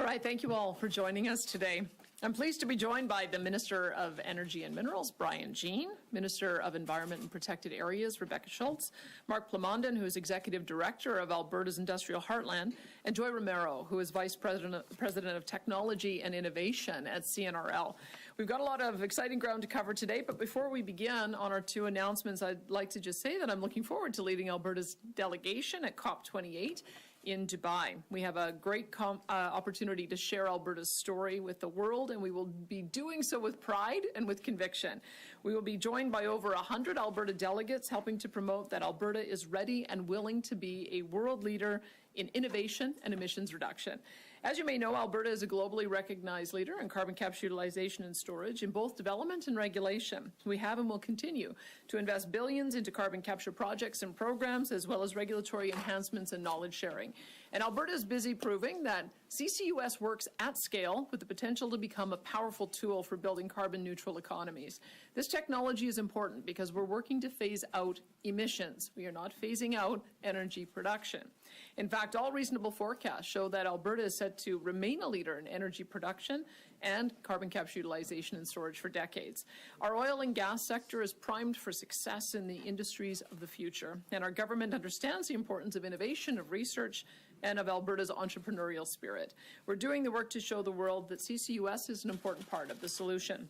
right, thank you all for joining us today. I'm pleased to be joined by the Minister of Energy and Minerals, Brian Jean, Minister of Environment and Protected Areas, Rebecca Schultz, Mark Plamondon, who is Executive Director of Alberta's Industrial Heartland, and Joy Romero, who is Vice President of Technology and Innovation at CNRL. We've got a lot of exciting ground to cover today, but before we begin on our two announcements, I'd like to just say that I'm looking forward to leading Alberta's delegation at COP28 in Dubai. We have a great opportunity to share Alberta's story with the world, and we will be doing so with pride and with conviction. We will be joined by over 100 Alberta delegates, helping to promote that Alberta is ready and willing to be a world leader in innovation and emissions reduction. As you may know, Alberta is a globally recognized leader in carbon capture utilization and storage in both development and regulation. We have and will continue to invest billions into carbon capture projects and programs, as well as regulatory enhancements and knowledge sharing. And Alberta is busy proving that CCUS works at scale with the potential to become a powerful tool for building carbon neutral economies. This technology is important because we're working to phase out emissions. We are not phasing out energy production. In fact, all reasonable forecasts show that Alberta is set to remain a leader in energy production and carbon capture utilization and storage for decades. Our oil and gas sector is primed for success in the industries of the future, and our government understands the importance of innovation, of research, and of Alberta's entrepreneurial spirit. We're doing the work to show the world that CCUS is an important part of the solution.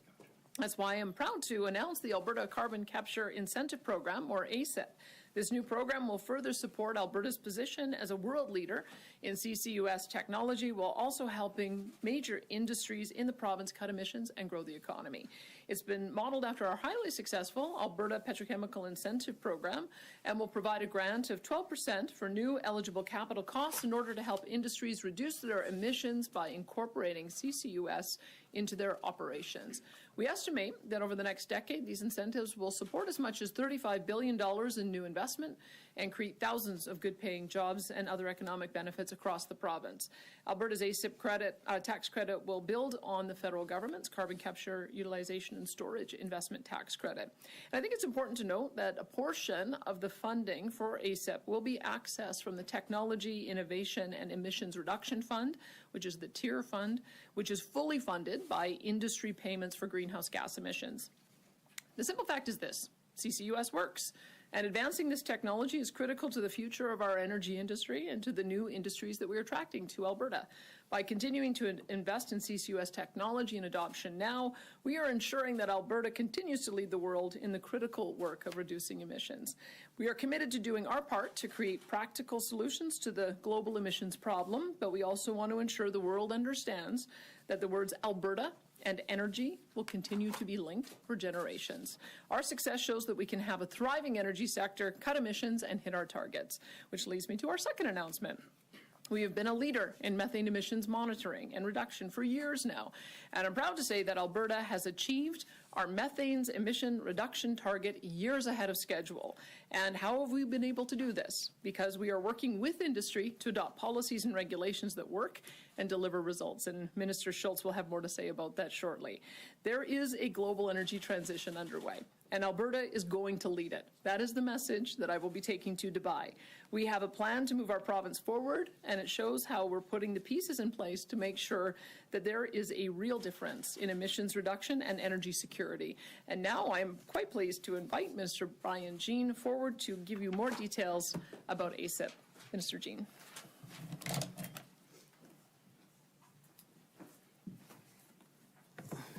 That's why I'm proud to announce the Alberta Carbon Capture Incentive Program, or ACIP. This new program will further support Alberta's position as a world leader in CCUS technology, while also helping major industries in the province cut emissions and grow the economy. It's been modeled after our highly successful Alberta Petrochemical Incentive Program, and will provide a grant of 12% for new eligible capital costs in order to help industries reduce their emissions by incorporating CCUS into their operations. We estimate that over the next decade, these incentives will support as much as $35 billion in new investment and create thousands of good-paying jobs and other economic benefits across the province. Alberta's ACIP tax credit will build on the federal government's carbon capture utilization and storage investment tax credit. And I think it's important to note that a portion of the funding for ACIP will be accessed from the Technology, Innovation and Emissions Reduction Fund, which is the TIER fund, which is fully funded by industry payments for greenhouse gas emissions. The simple fact is this: CCUS works, and advancing this technology is critical to the future of our energy industry and to the new industries that we're attracting to Alberta. By continuing to invest in CCUS technology and adoption now, we are ensuring that Alberta continues to lead the world in the critical work of reducing emissions. We are committed to doing our part to create practical solutions to the global emissions problem, but we also want to ensure the world understands that the words Alberta and energy will continue to be linked for generations. Our success shows that we can have a thriving energy sector, cut emissions, and hit our targets, which leads me to our second announcement. We have been a leader in methane emissions monitoring and reduction for years now, and I'm proud to say that Alberta has achieved our methane emission reduction target years ahead of schedule. And how have we been able to do this? Because we are working with industry to adopt policies and regulations that work and deliver results, and Minister Schultz will have more to say about that shortly. There is a global energy transition underway, and Alberta is going to lead it. That is the message that I will be taking to Dubai. We have a plan to move our province forward, and it shows how we're putting the pieces in place to make sure that there is a real difference in emissions reduction and energy security. And now I am quite pleased to invite Minister Brian Jean forward to give you more details about ACIP. Minister Jean.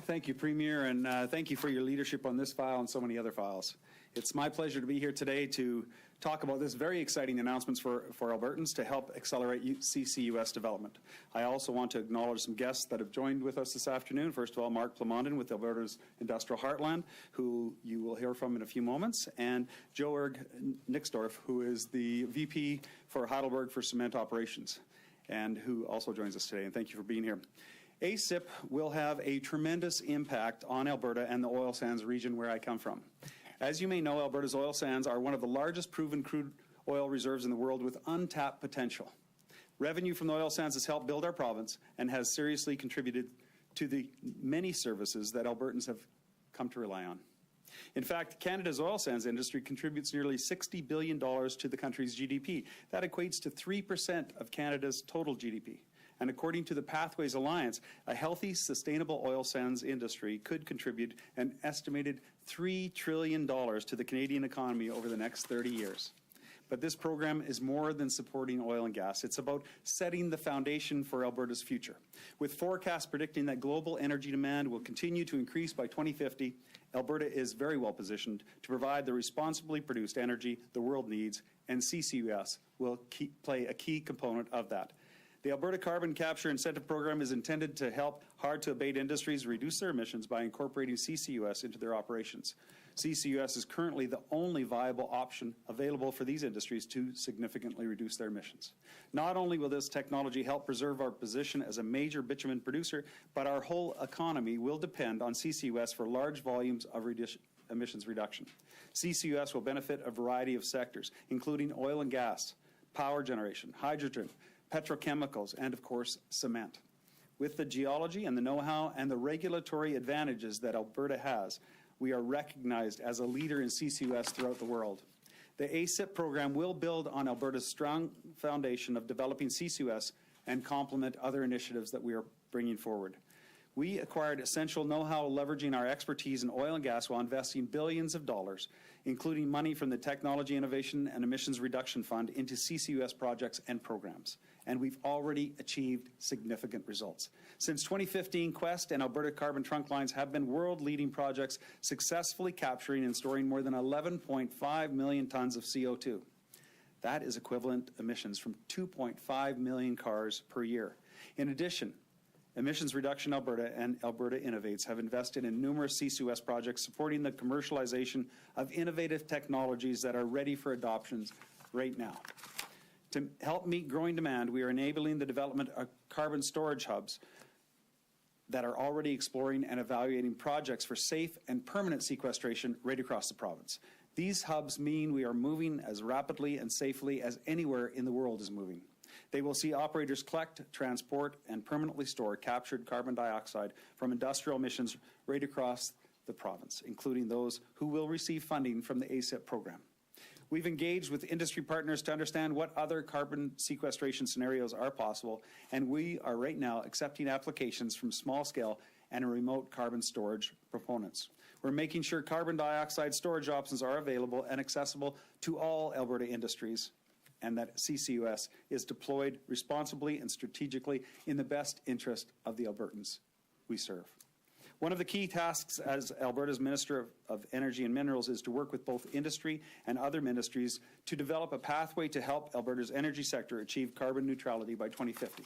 Thank you, Premier, and thank you for your leadership on this file and so many other files. It's my pleasure to be here today to talk about this very exciting announcements for Albertans to help accelerate CCUS development. I also want to acknowledge some guests that have joined with us this afternoon. First of all, Mark Plamondon with Alberta's Industrial Heartland, who you will hear from in a few moments, and Joerg Nixdorf, who is the VP for Heidelberg for Cement Operations, and who also joins us today. And thank you for being here. ACIP will have a tremendous impact on Alberta and the oil sands region where I come from. As you may know, Alberta's oil sands are one of the largest proven crude oil reserves in the world with untapped potential. Revenue from the oil sands has helped build our province and has seriously contributed to the many services that Albertans have come to rely on. In fact, Canada's oil sands industry contributes nearly $60 billion to the country's GDP. That equates to 3% of Canada's total GDP. And according to the Pathways Alliance, a healthy, sustainable oil sands industry could contribute an estimated $3 trillion to the Canadian economy over the next 30 years. But this program is more than supporting oil and gas. It's about setting the foundation for Alberta's future. With forecasts predicting that global energy demand will continue to increase by 2050, Alberta is very well positioned to provide the responsibly produced energy the world needs, and CCUS will play a key component of that. The Alberta Carbon Capture Incentive Program is intended to help hard-to-abate industries reduce their emissions by incorporating CCUS into their operations. CCUS is currently the only viable option available for these industries to significantly reduce their emissions. Not only will this technology help preserve our position as a major bitumen producer, but our whole economy will depend on CCUS for large volumes of emissions reduction. CCUS will benefit a variety of sectors, including oil and gas, power generation, hydrogen, petrochemicals, and of course, cement. With the geology and the know-how and the regulatory advantages that Alberta has, we are recognized as a leader in CCUS throughout the world. The ACIP program will build on Alberta's strong foundation of developing CCUS and complement other initiatives that we are bringing forward. We acquired essential know-how leveraging our expertise in oil and gas while investing billions of dollars, including money from the Technology Innovation and Emissions Reduction Fund, into CCUS projects and programs. And we've already achieved significant results. Since 2015, Quest and Alberta Carbon Trunk Lines have been world-leading projects, successfully capturing and storing more than 11.5 million tons of CO2. That is equivalent emissions from 2.5 million cars per year. In addition, Emissions Reduction Alberta and Alberta Innovates have invested in numerous CCUS projects supporting the commercialization of innovative technologies that are ready for adoptions right now. To help meet growing demand, we are enabling the development of carbon storage hubs that are already exploring and evaluating projects for safe and permanent sequestration right across the province. These hubs mean we are moving as rapidly and safely as anywhere in the world is moving. They will see operators collect, transport, and permanently store captured carbon dioxide from industrial emissions right across the province, including those who will receive funding from the ACIP program. We've engaged with industry partners to understand what other carbon sequestration scenarios are possible, and we are right now accepting applications from small-scale and remote carbon storage proponents. We're making sure carbon dioxide storage options are available and accessible to all Alberta industries, and that CCUS is deployed responsibly and strategically in the best interest of the Albertans we serve. One of the key tasks as Alberta's Minister of Energy and Minerals is to work with both industry and other ministries to develop a pathway to help Alberta's energy sector achieve carbon neutrality by 2050.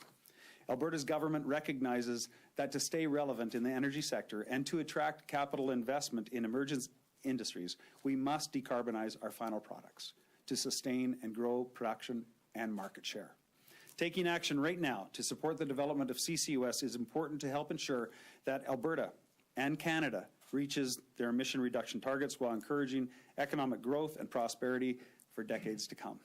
Alberta's government recognizes that to stay relevant in the energy sector and to attract capital investment in emerging industries, we must decarbonize our final products to sustain and grow production and market share. Taking action right now to support the development of CCUS is important to help ensure that Alberta and Canada reaches their emission reduction targets while encouraging economic growth and prosperity for decades to come.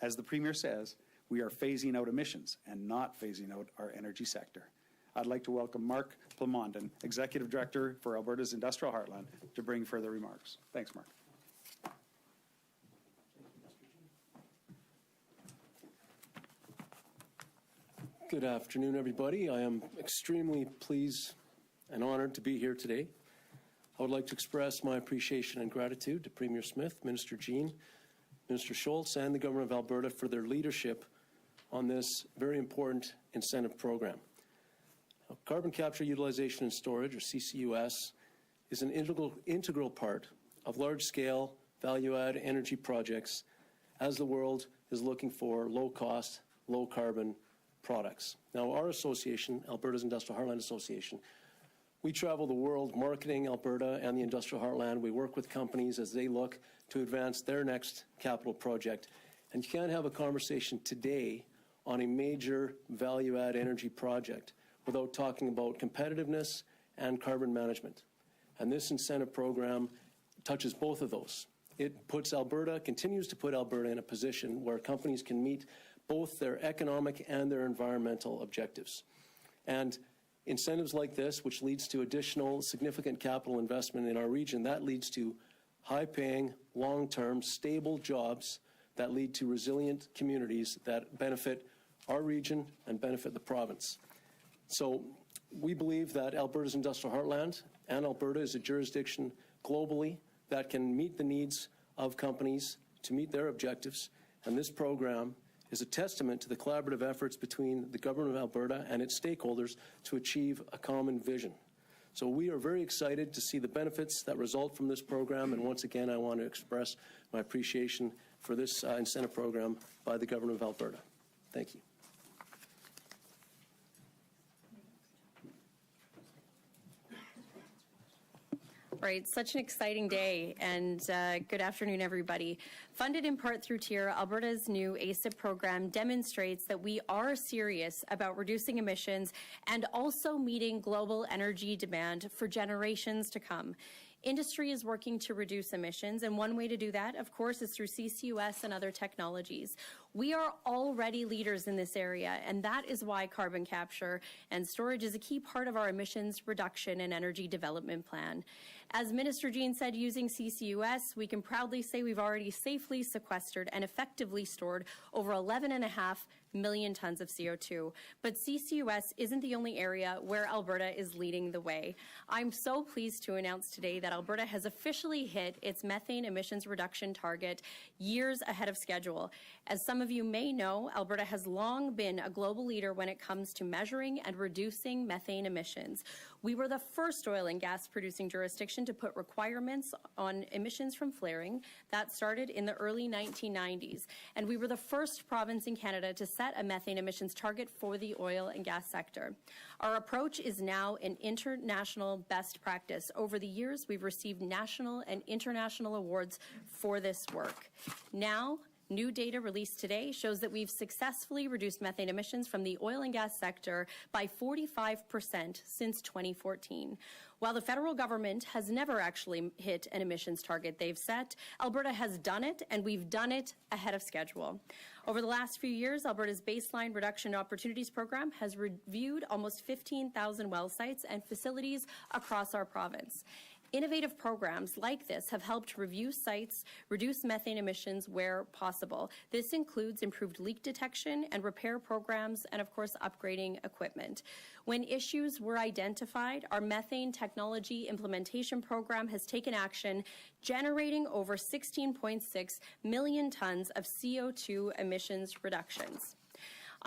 As the Premier says, we are phasing out emissions and not phasing out our energy sector. I'd like to welcome Mark Plamondon, Executive Director for Alberta's Industrial Heartland, to bring further remarks. Thanks, Mark. Good afternoon, everybody. I am extremely pleased and honored to be here today. I would like to express my appreciation and gratitude to Premier Smith, Minister Jean, Minister Schultz, and the Government of Alberta for their leadership on this very important incentive program. Now, carbon capture, utilization, and storage, or CCUS, is an integral part of large-scale value-add energy projects as the world is looking for low-cost, low-carbon products. Now, our association, Alberta's Industrial Heartland Association, we travel the world marketing Alberta and the Industrial Heartland. We work with companies as they look to advance their next capital project. And you can't have a conversation today on a major value-add energy project without talking about competitiveness and carbon management. And this incentive program touches both of those. It puts Alberta, continues to put Alberta in a position where companies can meet both their economic and their environmental objectives. And incentives like this, which leads to additional significant capital investment in our region, that leads to high-paying, long-term, stable jobs that lead to resilient communities that benefit our region and benefit the province. So we believe that Alberta's industrial heartland and Alberta is a jurisdiction globally that can meet the needs of companies to meet their objectives, and this program is a testament to the collaborative efforts between the Government of Alberta and its stakeholders to achieve a common vision. So we are very excited to see the benefits that result from this program, and once again I want to express my appreciation for this incentive program by the Government of Alberta. Thank you. Right, such an exciting day, and good afternoon, everybody. Funded in part through TIER, Alberta's new ACIP program demonstrates that we are serious about reducing emissions and also meeting global energy demand for generations to come. Industry is working to reduce emissions, and one way to do that, of course, is through CCUS and other technologies. We are already leaders in this area, and that is why carbon capture and storage is a key part of our emissions reduction and energy development plan. As Minister Jean said, using CCUS, we can proudly say we've already safely sequestered and effectively stored over 11.5 million tons of CO2. But CCUS isn't the only area where Alberta is leading the way. I'm so pleased to announce today that Alberta has officially hit its methane emissions reduction target years ahead of schedule. As some of you may know, Alberta has long been a global leader when it comes to measuring and reducing methane emissions. We were the first oil and gas producing jurisdiction to put requirements on emissions from flaring. That started in the early 1990s. And we were the first province in Canada to set a methane emissions target for the oil and gas sector. Our approach is now an international best practice. Over the years, we've received national and international awards for this work. Now, new data released today shows that we've successfully reduced methane emissions from the oil and gas sector by 45% since 2014. While the federal government has never actually hit an emissions target they've set, Alberta has done it, and we've done it ahead of schedule. Over the last few years, Alberta's Baseline Reduction Opportunities Program has reviewed almost 15,000 well sites and facilities across our province. Innovative programs like this have helped review sites, reduce methane emissions where possible. This includes improved leak detection and repair programs and, of course, upgrading equipment. When issues were identified, our methane technology implementation program has taken action, generating over 16.6 million tons of CO2 emissions reductions.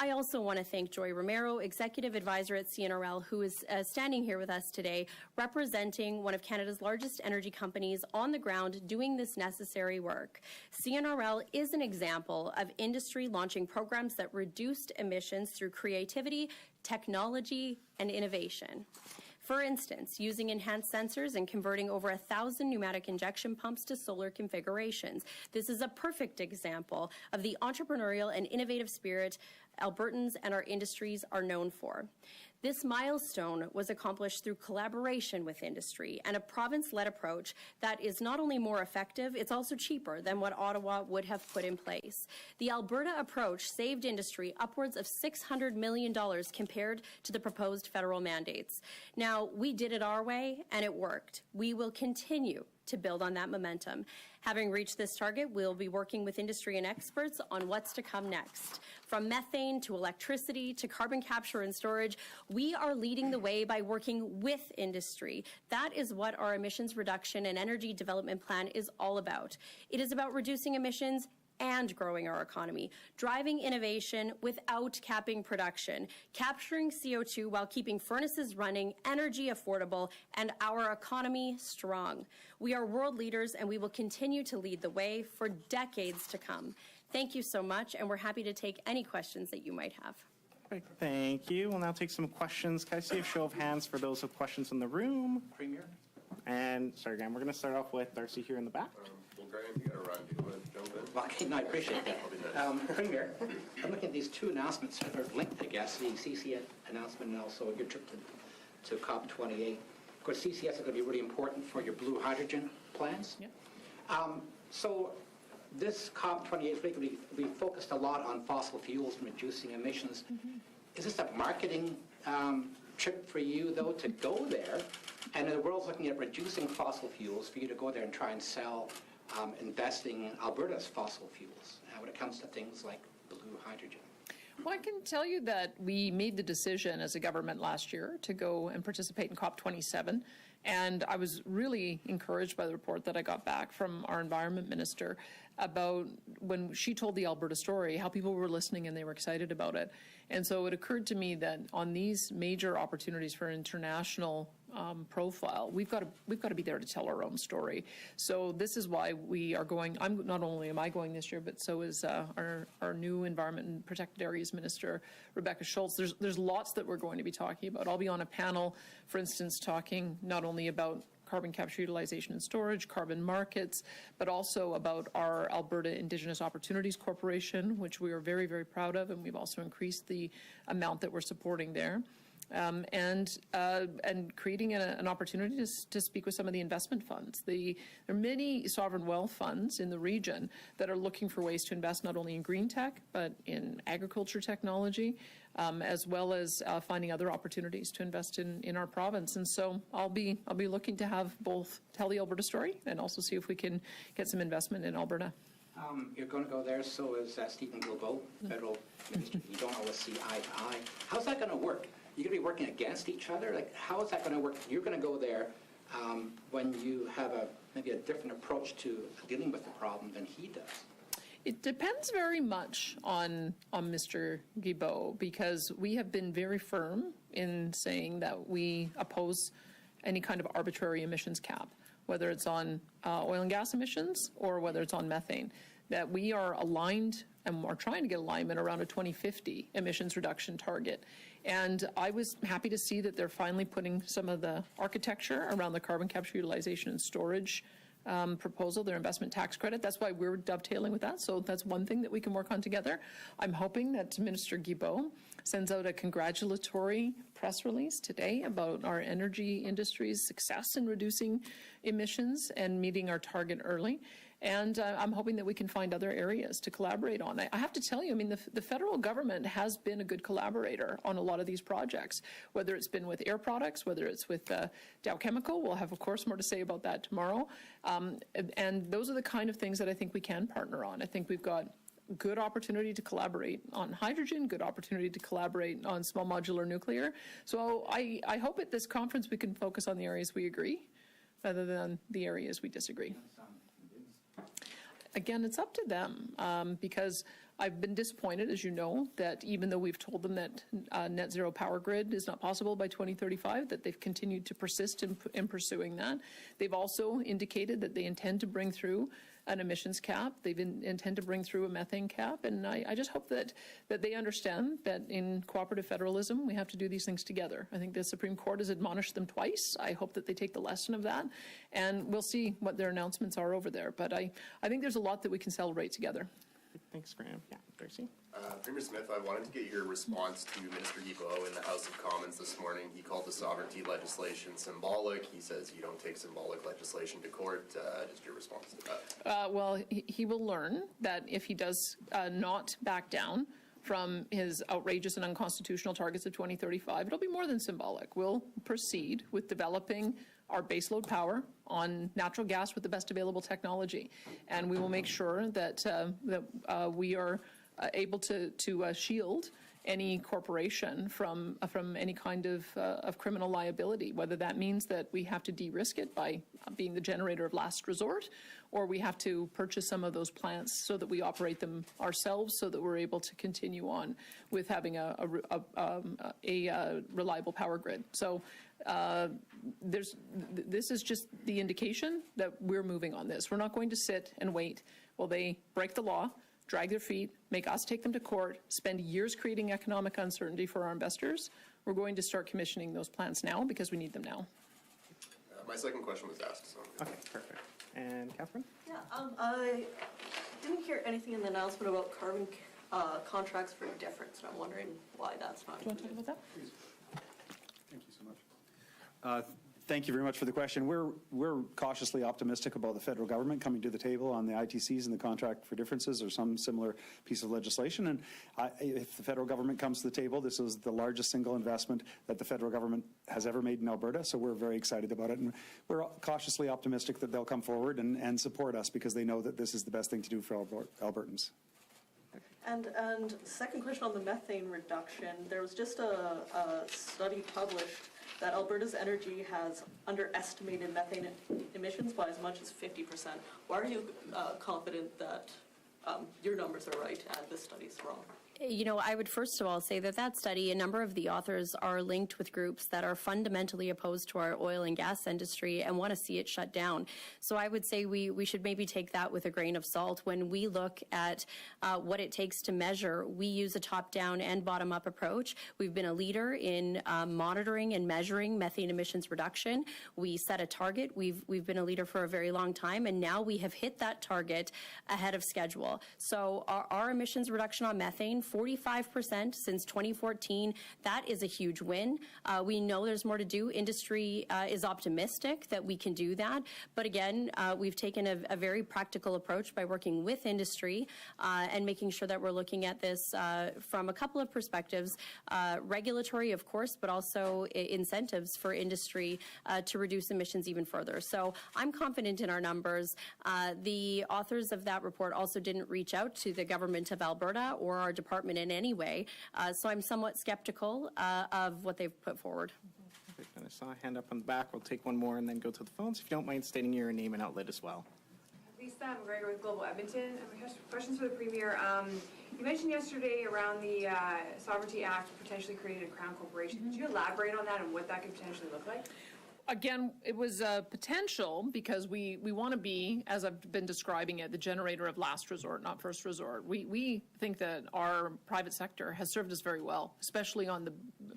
I also want to thank Joy Romero, Executive Advisor at CNRL, who is standing here with us today, representing one of Canada's largest energy companies on the ground doing this necessary work. CNRL is an example of industry launching programs that reduced emissions through creativity, technology, and innovation. For instance, using enhanced sensors and converting over 1,000 pneumatic injection pumps to solar configurations. This is a perfect example of the entrepreneurial and innovative spirit Albertans and our industries are known for. This milestone was accomplished through collaboration with industry and a province-led approach that is not only more effective, it's also cheaper than what Ottawa would have put in place. The Alberta approach saved industry upwards of $600 million compared to the proposed federal mandates. Now, we did it our way, and it worked. We will continue to build on that momentum. Having reached this target, we'll be working with industry and experts on what's to come next. From methane to electricity to carbon capture and storage, we are leading the way by working with industry. That is what our emissions reduction and energy development plan is all about. It is about reducing emissions and growing our economy, driving innovation without capping production, capturing CO2 while keeping furnaces running, energy affordable, and our economy strong. We are world leaders, and we will continue to lead the way for decades to come. Thank you so much, and we're happy to take any questions that you might have. Great, thank you. We'll now take some questions. Can I see a show of hands for those with questions in the room? Premier. And, sorry, Graham, we're going to start off with Darcy here in the back. Well, Graham, you got to run. Do you want to jump in? Okay, no, I appreciate that. Premier, I'm looking at these two announcements that are linked, I guess, the CCS announcement and also your trip to COP28. Of course, CCS is going to be really important for your blue hydrogen plans. Yeah. So this COP28 is going to be focused a lot on fossil fuels and reducing emissions. Mm-hmm. Is this a marketing trip for you, though, to go there? And the world's looking at reducing fossil fuels for you to go there and try and sell investing in Alberta's fossil fuels when it comes to things like blue hydrogen. Well, I can tell you that we made the decision as a government last year to go and participate in COP27. And I was really encouraged by the report that I got back from our environment minister about when she told the Alberta story, how people were listening and they were excited about it. And so it occurred to me that on these major opportunities for international profile, we've got to be there to tell our own story. So this is why we are going. Not only am I going this year, but so is our new Environment and Protected Areas Minister, Rebecca Schultz. There's lots that we're going to be talking about. I'll be on a panel, for instance, talking not only about carbon capture, utilization and storage, carbon markets, but also about our Alberta Indigenous Opportunities Corporation, which we are very, very proud of, and we've also increased the amount that we're supporting there. And creating an opportunity to speak with some of the investment funds. There are many sovereign wealth funds in the region that are looking for ways to invest not only in green tech, but in agriculture technology, as well as finding other opportunities to invest in our province. And so I'll be looking to have both tell the Alberta story and also see if we can get some investment in Alberta. You're going to go there, so is Stephen Guilbeault, federal minister. You don't always see eye to eye. How's that going to work? You're going to be working against each other? Like, how is that going to work? You're going to go there when you have maybe a different approach to dealing with the problem than he does. It depends very much on Mr. Guilbeault, because we have been very firm in saying that we oppose any kind of arbitrary emissions cap, whether it's on oil and gas emissions or whether it's on methane, that we are aligned and are trying to get alignment around a 2050 emissions reduction target. And I was happy to see that they're finally putting some of the architecture around the carbon capture, utilization and storage proposal, their investment tax credit. That's why we're dovetailing with that. So that's one thing that we can work on together. I'm hoping that Minister Guilbeault sends out a congratulatory press release today about our energy industry's success in reducing emissions and meeting our target early. And I'm hoping that we can find other areas to collaborate on. I have to tell you, I mean, the federal government has been a good collaborator on a lot of these projects, whether it's been with Air Products, whether it's with Dow Chemical. We'll have, of course, more to say about that tomorrow. And those are the kind of things that I think we can partner on. I think we've got good opportunity to collaborate on hydrogen, good opportunity to collaborate on small modular nuclear. So I hope at this conference we can focus on the areas we agree rather than the areas we disagree. Again, it's up to them, because I've been disappointed, as you know, that even though we've told them that net zero power grid is not possible by 2035, that they've continued to persist in pursuing that. They've also indicated that they intend to bring through an emissions cap. They intend to bring through a methane cap. And I just hope that they understand that in cooperative federalism, we have to do these things together. I think the Supreme Court has admonished them twice. I hope that they take the lesson of that. And we'll see what their announcements are over there. But I think there's a lot that we can celebrate together. Thanks, Graham. Yeah, Darcy? Premier Smith, I wanted to get your response to Minister Guilbeault in the House of Commons this morning. He called the sovereignty legislation symbolic. He says you don't take symbolic legislation to court. Just your response to that. Well, he will learn that if he does not back down from his outrageous and unconstitutional targets of 2035, it'll be more than symbolic. We'll proceed with developing our baseload power on natural gas with the best available technology. And we will make sure that, we are able to shield any corporation from any kind of criminal liability, whether that means that we have to de-risk it by being the generator of last resort, or we have to purchase some of those plants so that we operate them ourselves so that we're able to continue on with having a reliable power grid. So this is just the indication that we're moving on this. We're not going to sit and wait while they break the law, drag their feet, make us take them to court, spend years creating economic uncertainty for our investors. We're going to start commissioning those plants now because we need them now. My second question was asked. So. Okay, perfect. And Catherine? Yeah, I didn't hear anything in the announcement about carbon contracts for difference, and I'm wondering why that's not Do you want to talk about that? Thank you so much. Thank you very much for the question. We're cautiously optimistic about the federal government coming to the table on the ITCs and the contract for differences or some similar piece of legislation. And if the federal government comes to the table, this is the largest single investment that the federal government has ever made in Alberta. So we're very excited about it. And we're cautiously optimistic that they'll come forward and support us because they know that this is the best thing to do for Albertans. And second question on the methane reduction, there was just a study published that Alberta's energy has underestimated methane emissions by as much as 50%. Why are you confident that your numbers are right and this study's wrong? You know, I would first of all say that that study, a number of the authors are linked with groups that are fundamentally opposed to our oil and gas industry and want to see it shut down. So I would say we should maybe take that with a grain of salt. When we look at what it takes to measure, we use a top-down and bottom-up approach. We've been a leader in monitoring and measuring methane emissions reduction. We set a target. We've been a leader for a very long time, and now we have hit that target ahead of schedule. So our emissions reduction on methane, 45% since 2014. That is a huge win. We know there's more to do. Industry is optimistic that we can do that. But again, we've taken a very practical approach by working with industry and making sure that we're looking at this from a couple of perspectives. Regulatory, of course, but also incentives for industry to reduce emissions even further. So I'm confident in our numbers. The authors of that report also didn't reach out to the government of Alberta or our department in any way. So I'm somewhat skeptical of what they've put forward. And I saw a hand up on the back. We'll take one more and then go to the phones. If you don't mind stating your name and outlet as well. Lisa McGregor with Global Edmonton. Questions for the Premier. You mentioned yesterday around the Sovereignty Act potentially creating a Crown Corporation. Could you elaborate on that and what that could potentially look like? Again, it was a potential because we want to be, as I've been describing it, the generator of last resort, not first resort. We think that our private sector has served us very well, especially on the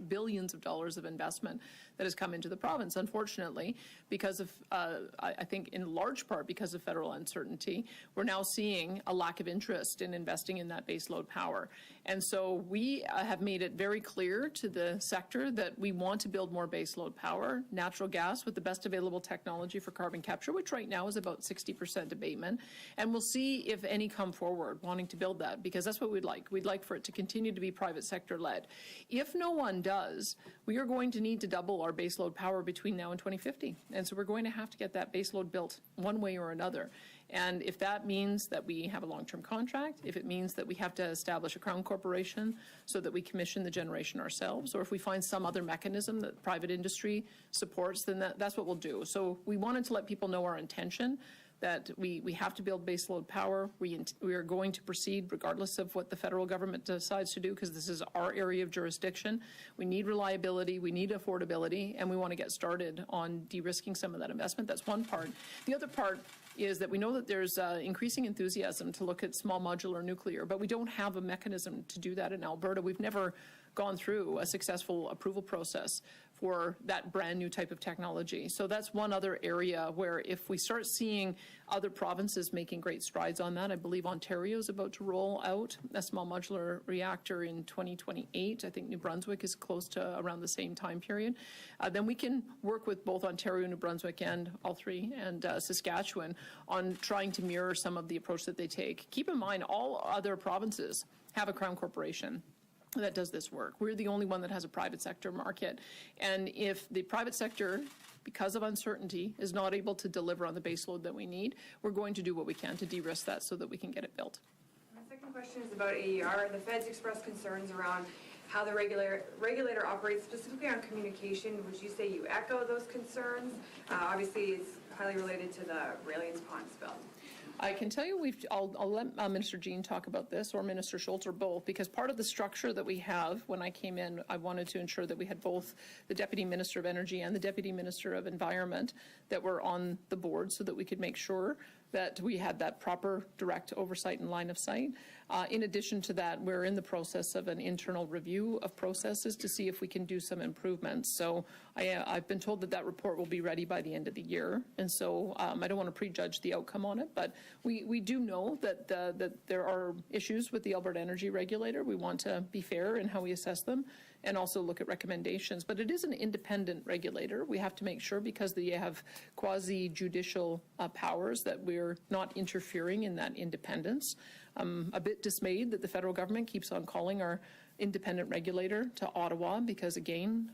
billions of dollars of investment that has come into the province. Unfortunately, because of, I think in large part because of federal uncertainty, we're now seeing a lack of interest in investing in that baseload power. And so we have made it very clear to the sector that we want to build more baseload power, natural gas with the best available technology for carbon capture, which right now is about 60% abatement. And we'll see if any come forward wanting to build that, because that's what we'd like. We'd like for it to continue to be private sector led. If no one does, we are going to need to double our baseload power between now and 2050. And so we're going to have to get that baseload built one way or another. And if that means that we have a long-term contract, if it means that we have to establish a Crown Corporation so that we commission the generation ourselves, or if we find some other mechanism that private industry supports, then that's what we'll do. So we wanted to let people know our intention, that we have to build baseload power. We are going to proceed regardless of what the federal government decides to do, because this is our area of jurisdiction. We need reliability, we need affordability, and we want to get started on de-risking some of that investment. That's one part. The other part is that we know that there's increasing enthusiasm to look at small modular nuclear, but we don't have a mechanism to do that in Alberta. We've never gone through a successful approval process for that brand new type of technology. So that's one other area where if we start seeing other provinces making great strides on that, I believe Ontario is about to roll out a small modular reactor in 2028. I think New Brunswick is close to around the same time period. Then we can work with both Ontario, New Brunswick, and all three, and Saskatchewan on trying to mirror some of the approach that they take. Keep in mind, all other provinces have a Crown Corporation that does this work. We're the only one that has a private sector market. And if the private sector, because of uncertainty, is not able to deliver on the baseload that we need, we're going to do what we can to de-risk that so that we can get it built. My second question is about AER. The Feds expressed concerns around how the regulator operates, specifically on communication. Would you say you echo those concerns? Obviously, it's highly related to the Raelians Pond spill. I can tell you, I'll let Minister Jean talk about this, or Minister Schultz, or both, because part of the structure that we have, when I came in, I wanted to ensure that we had both the Deputy Minister of Energy and the Deputy Minister of Environment that were on the board so that we could make sure that we had that proper direct oversight and line of sight. In addition to that, we're in the process of an internal review of processes to see if we can do some improvements. So I've been told that that report will be ready by the end of the year. And so I don't want to prejudge the outcome on it, but we do know that there are issues with the Alberta Energy Regulator. We want to be fair in how we assess them and also look at recommendations. But it is an independent regulator. We have to make sure, because they have quasi-judicial powers, that we're not interfering in that independence. I'm a bit dismayed that the federal government keeps on calling our independent regulator to Ottawa, because again,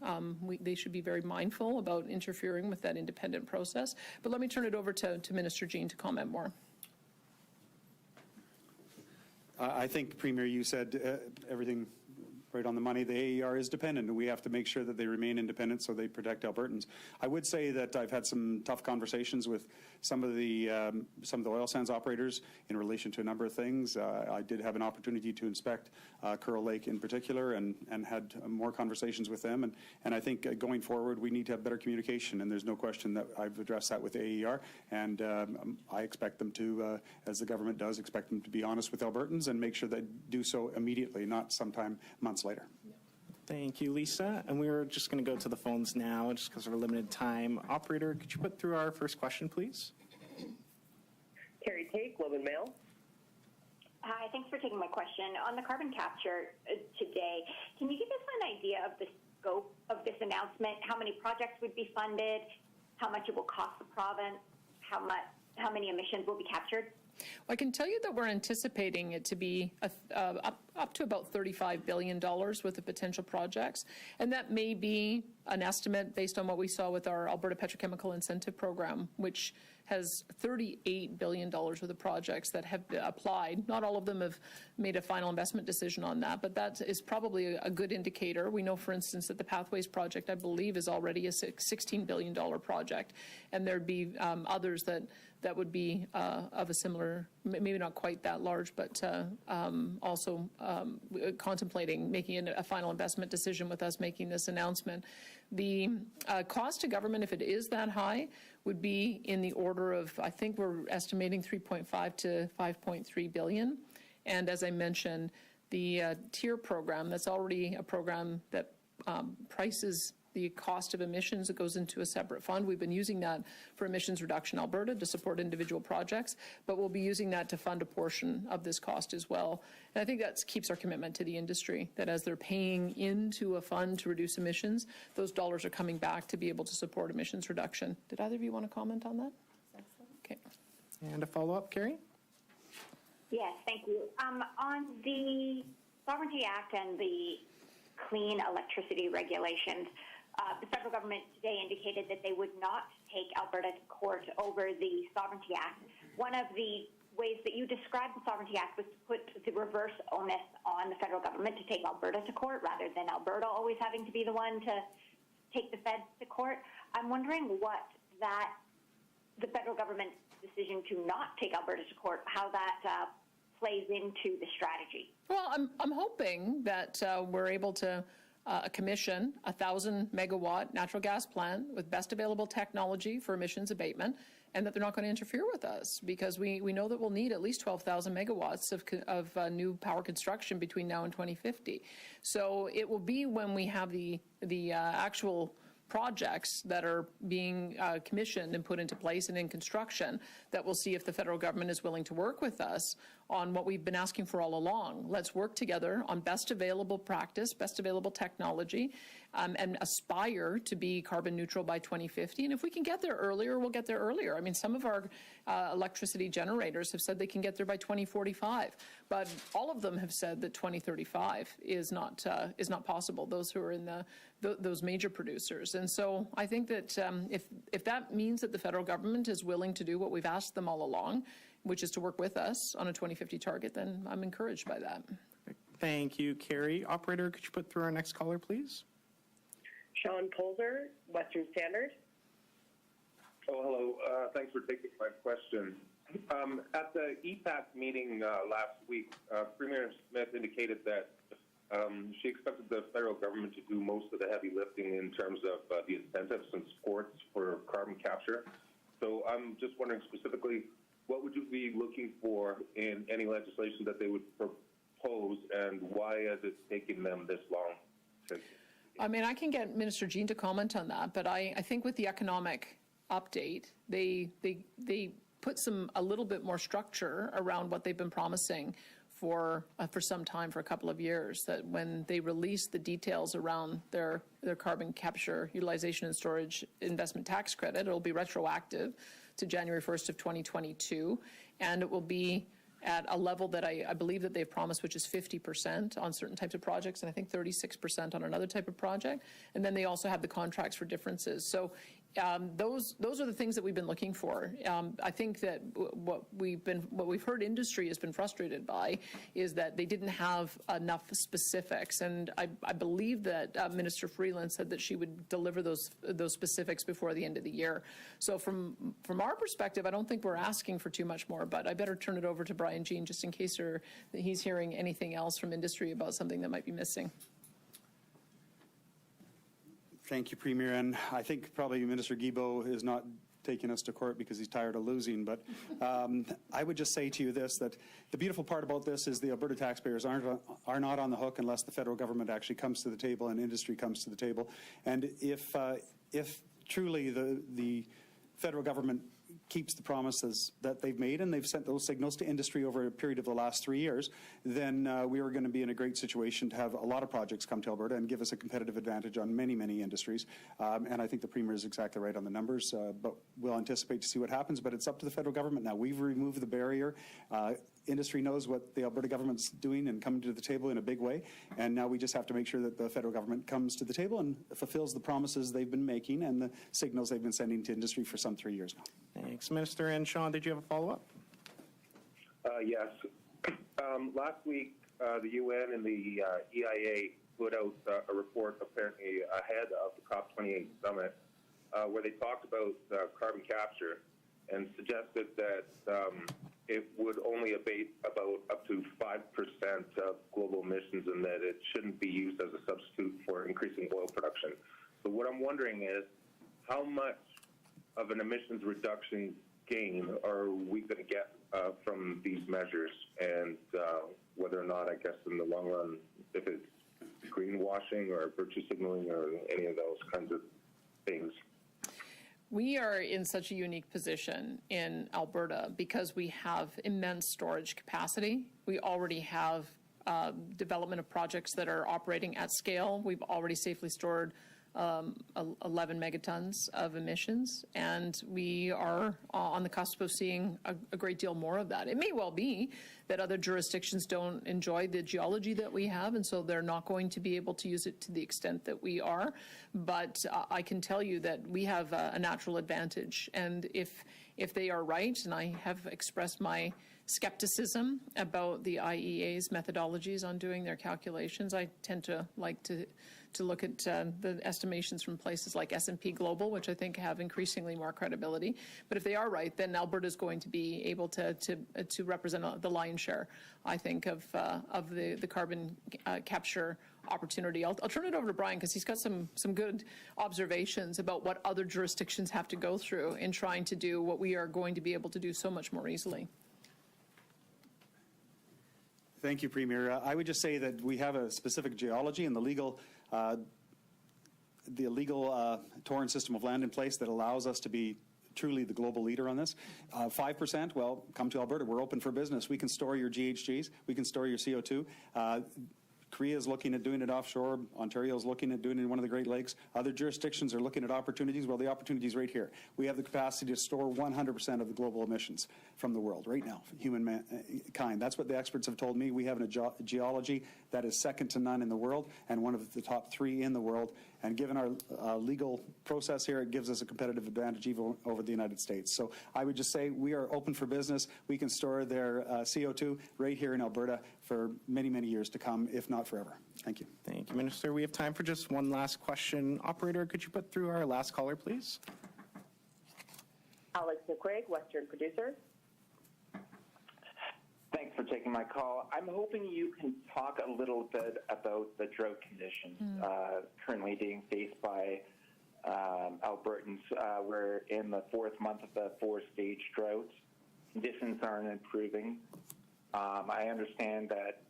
they should be very mindful about interfering with that independent process. But let me turn it over to Minister Jean to comment more. I think, Premier, you said everything right on the money. The AER is dependent, and we have to make sure that they remain independent so they protect Albertans. I would say that I've had some tough conversations with some of the oil sands operators in relation to a number of things. I did have an opportunity to inspect Curl Lake in particular, and had more conversations with them. And I think going forward, we need to have better communication, and there's no question that I've addressed that with AER, and I expect them to, as the government does, expect them to be honest with Albertans and make sure they do so immediately, not sometime months later. Thank you, Lisa. And we're just going to go to the phones now just because of our limited time. Operator, could you put through our first question, please? Carrie Tate, Globe and Mail. Hi, thanks for taking my question. On the carbon capture today, can you give us an idea of the scope of this announcement? How many projects would be funded? How much it will cost the province? How many emissions will be captured? Well, I can tell you that we're anticipating it to be up to about $35 billion worth of potential projects. And that may be an estimate based on what we saw with our Alberta Petrochemical Incentive Program, which has $38 billion worth of projects that have applied. Not all of them have made a final investment decision on that, but that is probably a good indicator. We know, for instance, that the Pathways project, I believe, is already a $16 billion project, and there'd be others that would be of a similar, maybe not quite that large, but also contemplating making a final investment decision with us making this announcement. The cost to government, if it is that high, would be in the order of, I think we're estimating 3.5 to 5.3 billion. And as I mentioned, the TIER program, that's already a program that prices the cost of emissions. That goes into a separate fund. We've been using that for Emissions Reduction Alberta to support individual projects, but we'll be using that to fund a portion of this cost as well. And I think that keeps our commitment to the industry, that as they're paying into a fund to reduce emissions, those dollars are coming back to be able to support emissions reduction. Did either of you want to comment on that? Okay. And a follow-up, Carrie? Yes, thank you. On the Sovereignty Act and the clean electricity regulations, the federal government today indicated that they would not take Alberta to court over the Sovereignty Act. One of the ways that you described the Sovereignty Act was to put the reverse onus on the federal government to take Alberta to court rather than Alberta always having to be the one to take the feds to court. I'm wondering what the federal government's decision to not take Alberta to court, how that plays into the strategy. Well, I'm hoping that we're able to commission a 1,000-megawatt natural gas plant with best available technology for emissions abatement, and that they're not going to interfere with us, because we know that we'll need at least 12,000 megawatts of new power construction between now and 2050. So it will be when we have the actual projects that are being commissioned and put into place and in construction that we'll see if the federal government is willing to work with us on what we've been asking for all along. Let's work together on best available practice, best available technology, and aspire to be carbon neutral by 2050. And if we can get there earlier, we'll get there earlier. I mean, some of our electricity generators have said they can get there by 2045, but all of them have said that 2035 is not possible, those who are in those major producers. And so I think that if that means that the federal government is willing to do what we've asked them all along, which is to work with us on a 2050 target, then I'm encouraged by that. Thank you, Carrie. Operator, could you put through our next caller, please? Sean Polzer, Western Standard. Oh, hello. Thanks for taking my question. At the EPAC meeting last week, Premier Smith indicated that she expected the federal government to do most of the heavy lifting in terms of the incentives and supports for carbon capture. So I'm just wondering specifically, what would you be looking for in any legislation that they would propose, and why has it taken them this long? I mean, I can get Minister Jean to comment on that, but I think with the economic update, they put a little bit more structure around what they've been promising for some time, for a couple of years, that when they release the details around their carbon capture, utilization and storage investment tax credit, it'll be retroactive to January 1st of 2022, and it will be at a level that I believe that they've promised, which is 50% on certain types of projects, and I think 36% on another type of project. And then they also have the contracts for differences. So those are the things that we've been looking for. I think that what we've heard industry has been frustrated by is that they didn't have enough specifics, and I believe that Minister Freeland said that she would deliver those specifics before the end of the year. So from our perspective, I don't think we're asking for too much more, but I better turn it over to Brian Jean just in case he's hearing anything else from industry about something that might be missing. Thank you, Premier. And I think probably Minister Guilbeault is not taking us to court because he's tired of losing. But I would just say to you this, that the beautiful part about this is the Alberta taxpayers are not on the hook unless the federal government actually comes to the table and industry comes to the table. And if truly the federal government keeps the promises that they've made, and they've sent those signals to industry over a period of the last 3 years, then we are going to be in a great situation to have a lot of projects come to Alberta and give us a competitive advantage on many, many industries. And I think the Premier is exactly right on the numbers, but we'll anticipate to see what happens. But it's up to the federal government now. We've removed the barrier. Industry knows what the Alberta government's doing and coming to the table in a big way. And now we just have to make sure that the federal government comes to the table and fulfills the promises they've been making and the signals they've been sending to industry for some 3 years now. Thanks, Minister. And Sean, did you have a follow-up? Yes. Last week, the UN and the EIA put out a report apparently ahead of the COP28 summit where they talked about carbon capture and suggested that it would only abate about up to 5% of global emissions and that it shouldn't be used as a substitute for increasing oil production. So what I'm wondering is how much of an emissions reduction gain are we going to get from these measures, and whether or not, I guess, in the long run, if it's greenwashing or virtue signaling or any of those kinds of things. We are in such a unique position in Alberta because we have immense storage capacity. We already have development of projects that are operating at scale. We've already safely stored 11 megatons of emissions, and we are on the cusp of seeing a great deal more of that. It may well be that other jurisdictions don't enjoy the geology that we have, and so they're not going to be able to use it to the extent that we are. But I can tell you that we have a natural advantage, and if they are right, and I have expressed my skepticism about the IEA's methodologies on doing their calculations, I tend to like to look at the estimations from places like S&P Global, which I think have increasingly more credibility. But if they are right, then Alberta is going to be able to represent the lion's share, I think, of the carbon capture opportunity. I'll turn it over to Brian because he's got some good observations about what other jurisdictions have to go through in trying to do what we are going to be able to do so much more easily. Thank you, Premier. I would just say that we have a specific geology and the legal torrent system of land in place that allows us to be truly the global leader on this. 5%, well, come to Alberta. We're open for business. We can store your GHGs. We can store your CO2. Korea is looking at doing it offshore. Ontario is looking at doing it in one of the Great Lakes. Other jurisdictions are looking at opportunities. Well, the opportunity is right here. We have the capacity to store 100% of the global emissions from the world right now, humankind. That's what the experts have told me. We have a geology that is second to none in the world and one of the top 3 in the world. And given our legal process here, it gives us a competitive advantage even over the United States. So I would just say we are open for business. We can store their CO2 right here in Alberta for many, many years to come, if not forever. Thank you. Thank you, Minister. We have time for just one last question. Operator, could you put through our last caller, please? Alex McQuaig, Western Producer. Thanks for taking my call. I'm hoping you can talk a little bit about the drought conditions currently being faced by Albertans. We're in the 4th month of the 4-stage drought. Conditions aren't improving. I understand that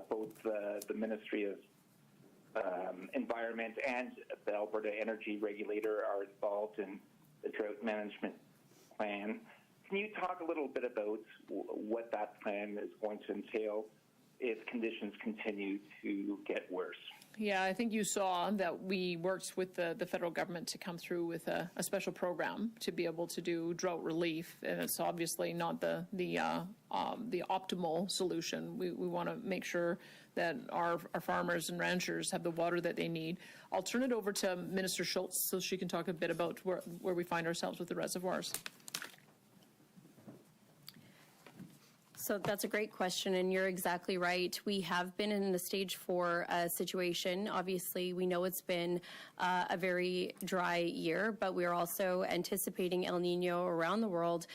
both the Ministry of Environment and the Alberta Energy Regulator are involved in the drought management plan. Can you talk a little bit about what that plan is going to entail if conditions continue to get worse? Yeah, I think you saw that we worked with the federal government to come through with a special program to be able to do drought relief, and it's obviously not the optimal solution. We want to make sure that our farmers and ranchers have the water that they need. I'll turn it over to Minister Schultz so she can talk a bit about where we find ourselves with the reservoirs. So that's a great question, and you're exactly right. We have been in the stage 4 situation. Obviously, we know it's been a very dry year, but we're also anticipating El Nino around the world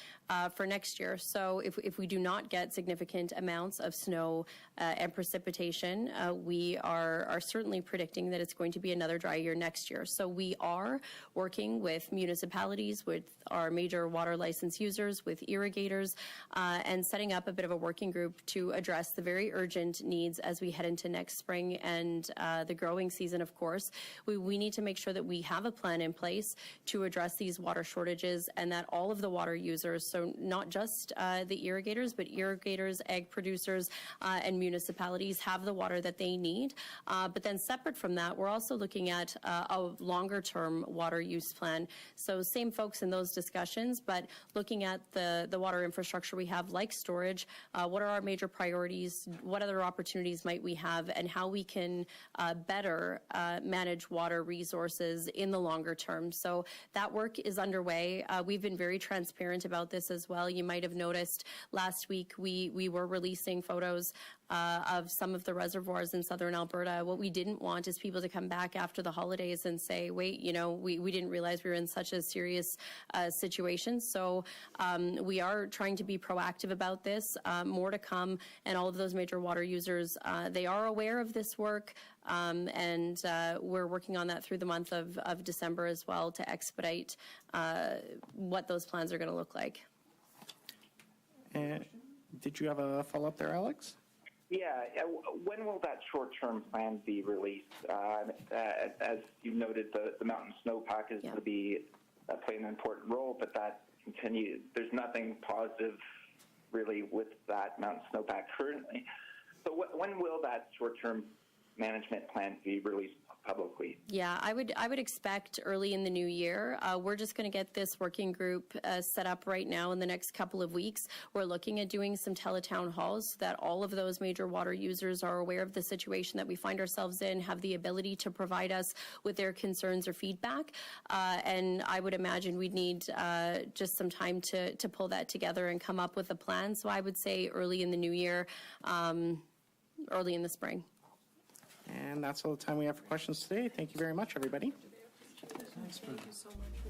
for next year. So if we do not get significant amounts of snow and precipitation, we are certainly predicting that it's going to be another dry year next year. So we are working with municipalities, with our major water license users, with irrigators, and setting up a bit of a working group to address the very urgent needs as we head into next spring and the growing season, of course. We need to make sure that we have a plan in place to address these water shortages, and that all of the water users, so not just the irrigators, but irrigators, ag producers, and municipalities have the water that they need. But then separate from that, we're also looking at a longer-term water use plan. So same folks in those discussions, but looking at the water infrastructure we have, like storage, what are our major priorities, what other opportunities might we have, and how we can better manage water resources in the longer term. So that work is underway. We've been very transparent about this as well. You might have noticed last week we were releasing photos of some of the reservoirs in southern Alberta. What we didn't want is people to come back after the holidays and say, wait, you know, we didn't realize we were in such a serious situation. So we are trying to be proactive about this. More to come, and all of those major water users, they are aware of this work, and we're working on that through the month of December as well to expedite what those plans are going to look like. Did you have a follow-up there, Alex? Yeah. When will that short-term plan be released? As you noted, the mountain snowpack is going to be playing an important role, but that continues. There's nothing positive really with that mountain snowpack currently. So when will that short-term management plan be released publicly? Yeah, I would expect early in the new year. We're just going to get this working group set up right now in the next couple of weeks. We're looking at doing some teletown halls so that all of those major water users are aware of the situation that we find ourselves in, have the ability to provide us with their concerns or feedback. And I would imagine we'd need just some time to pull that together and come up with a plan. So I would say early in the new year, early in the spring. And that's all the time we have for questions today. Thank you very much, everybody. Thank you so much.